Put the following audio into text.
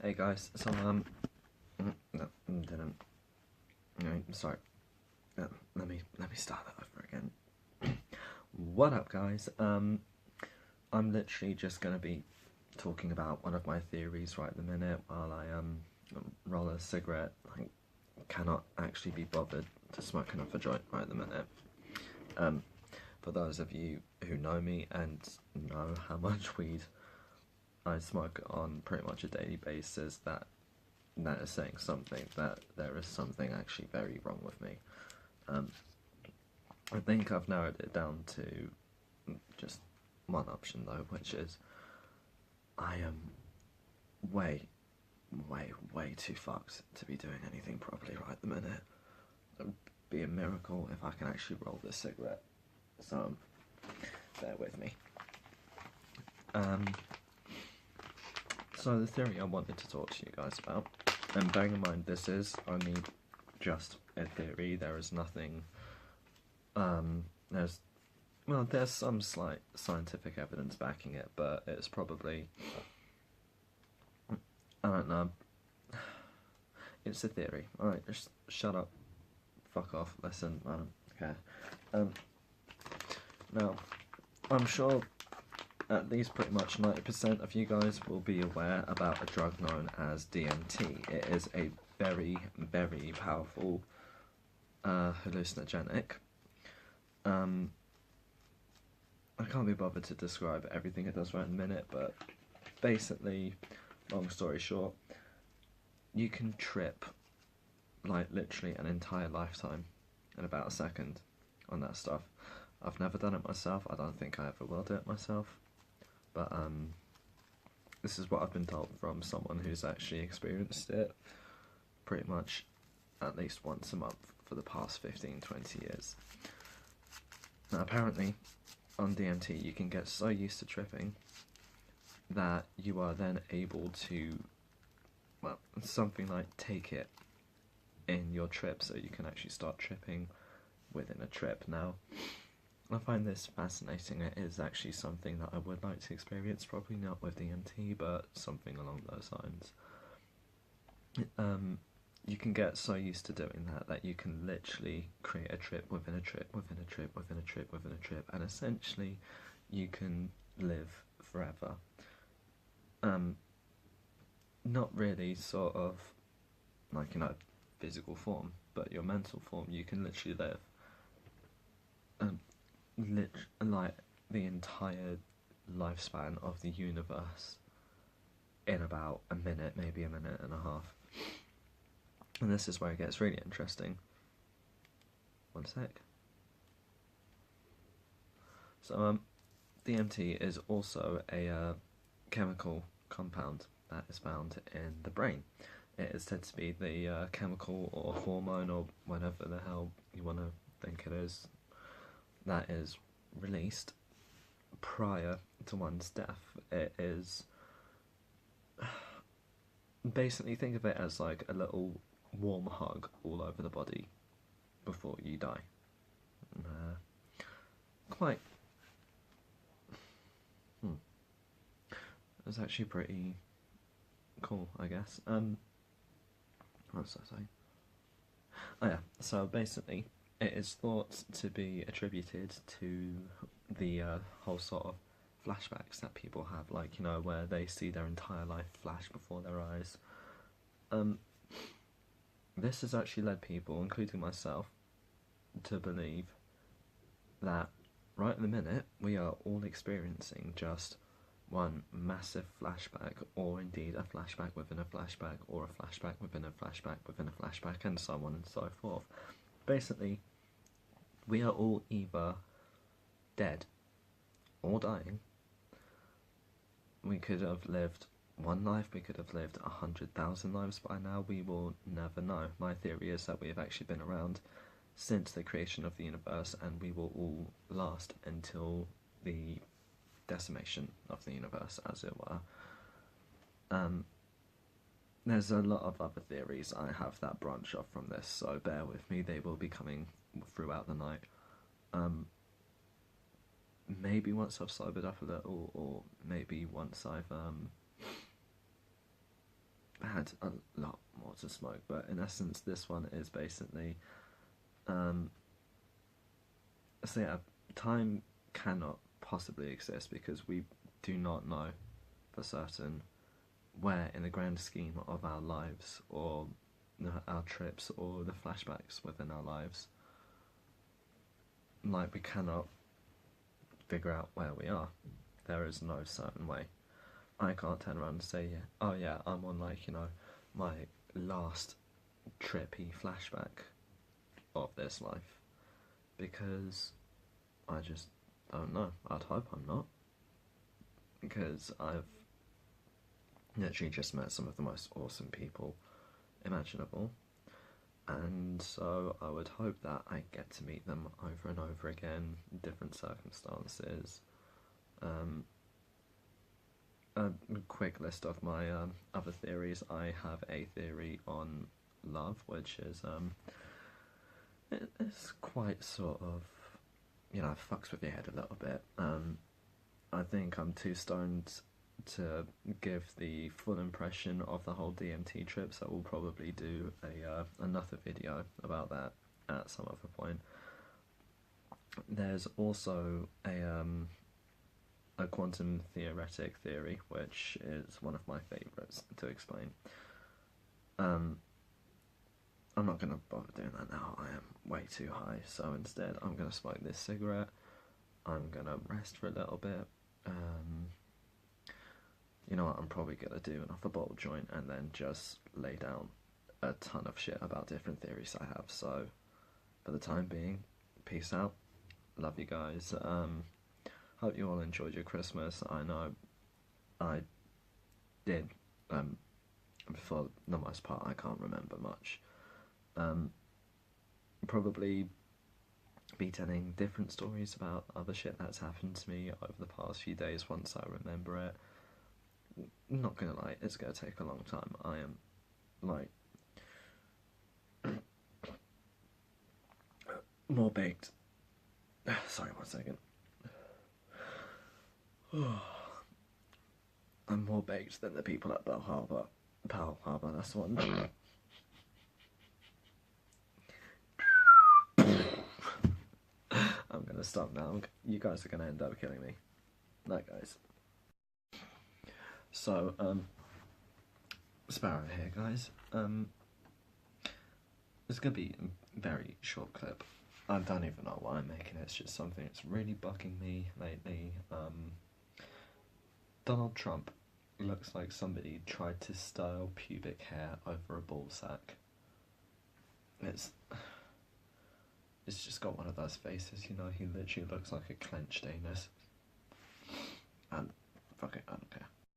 Hey guys, so no, didn't. No, sorry. Let me start that over again. What up, guys? I'm literally just gonna be talking about one of my theories right at the minute while I roll a cigarette. I cannot actually be bothered to smoke another joint right at the minute. For those of you who know me and know how much weed I smoke on pretty much a daily basis, that is saying something, that there is something actually very wrong with me. I think I've narrowed it down to just one option though, which is I am way, way too fucked to be doing anything properly right at the minute. It would be a miracle if I can actually roll this cigarette. So, bear with me. So the theory I wanted to talk to you guys about, and bearing in mind this is only just a theory, there is nothing, there's some slight scientific evidence backing it, but it's probably, I don't know, it's a theory. Alright, just shut up, fuck off, listen, I don't care. Now, I'm sure at least pretty much 90% of you guys will be aware about a drug known as DMT. It is a very, very powerful hallucinogenic. I can't be bothered to describe everything it does right in a minute, but basically, long story short, you can trip like literally an entire lifetime in about a second on that stuff. I've never done it myself, I don't think I ever will do it myself, but this is what I've been told from someone who's actually experienced it pretty much at least once a month for the past 15-20 years. Now apparently on DMT you can get so used to tripping that you are then able to, well, something like take it in your trip, so you can actually start tripping within a trip. Now I find this fascinating. It is actually something that I would like to experience, probably not with DMT, but something along those lines. You can get so used to doing that you can literally create a trip within a trip, within a trip, within a trip, within a trip, and essentially you can live forever. Not really sort of like, physical form, but your mental form, you can literally live like the entire lifespan of the universe in about a minute, maybe a minute and a half. And this is where it gets really interesting. One sec. So, DMT is also a chemical compound that is found in the brain. It is said to be the chemical or hormone or whatever the hell you want to think it is that is released prior to one's death. It is basically, think of it as like a little warm hug all over the body before you die. Quite. It's actually pretty cool, I guess. What was I saying? Oh yeah, so basically it is thought to be attributed to the whole sort of flashbacks that people have, like, where they see their entire life flash before their eyes. This has actually led people, including myself, to believe that right in the minute we are all experiencing just one massive flashback, or indeed a flashback within a flashback, or a flashback within a flashback within a flashback, and so on and so forth. Basically, we are all either dead or dying. We could have lived one life, we could have lived 100,000 lives by now, we will never know. My theory is that we have actually been around since the creation of the universe, and we will all last until the decimation of the universe, as it were. There's a lot of other theories I have that branch off from this, so bear with me, they will be coming throughout the night. Maybe once I've sobered up a little, or maybe once I've had a lot more to smoke, but in essence, this one is basically, so yeah, time cannot possibly exist because we do not know for certain where in the grand scheme of our lives or our trips or the flashbacks within our lives, like, we cannot figure out where we are. There is no certain way. I can't turn around and say, yeah, oh yeah, I'm on, like, you know, my last trippy flashback of this life, because I just don't know. I'd hope I'm not, because I've literally just met some of the most awesome people imaginable, and so I would hope that I get to meet them over and over again in different circumstances. A quick list of my other theories. I have a theory on love, which is it's quite sort of, you know, fucks with your head a little bit. I think I'm too stoned to give the full impression of the whole DMT trip, so we'll probably do another video about that at some other point. There's also a quantum theoretic theory, which is one of my favourites to explain. I'm not going to bother doing that now, I am way too high, so instead I'm going to smoke this cigarette, I'm going to rest for a little bit. You know what, I'm probably going to do another bottle joint and then just lay down a ton of shit about different theories I have. So for the time being, peace out, love you guys. Hope you all enjoyed your Christmas. I know I did. For the most part, I can't remember much. Probably be telling different stories about other shit that's happened to me over the past few days once I remember it. Not gonna lie, it's gonna take a long time. I am, like, more baked. Sorry, 1 second. I'm more baked than the people at Pearl Harbor. That's the one. I'm gonna stop now. You guys are gonna end up killing me. Night, guys. So, Sparrow here, guys. It's gonna be a very short clip. I don't even know why I'm making it. It's just something that's really bugging me lately. Donald Trump looks like somebody tried to style pubic hair over a ball sack. It's just got one of those faces, you know. He literally looks like a clenched anus. And fuck it, I don't care.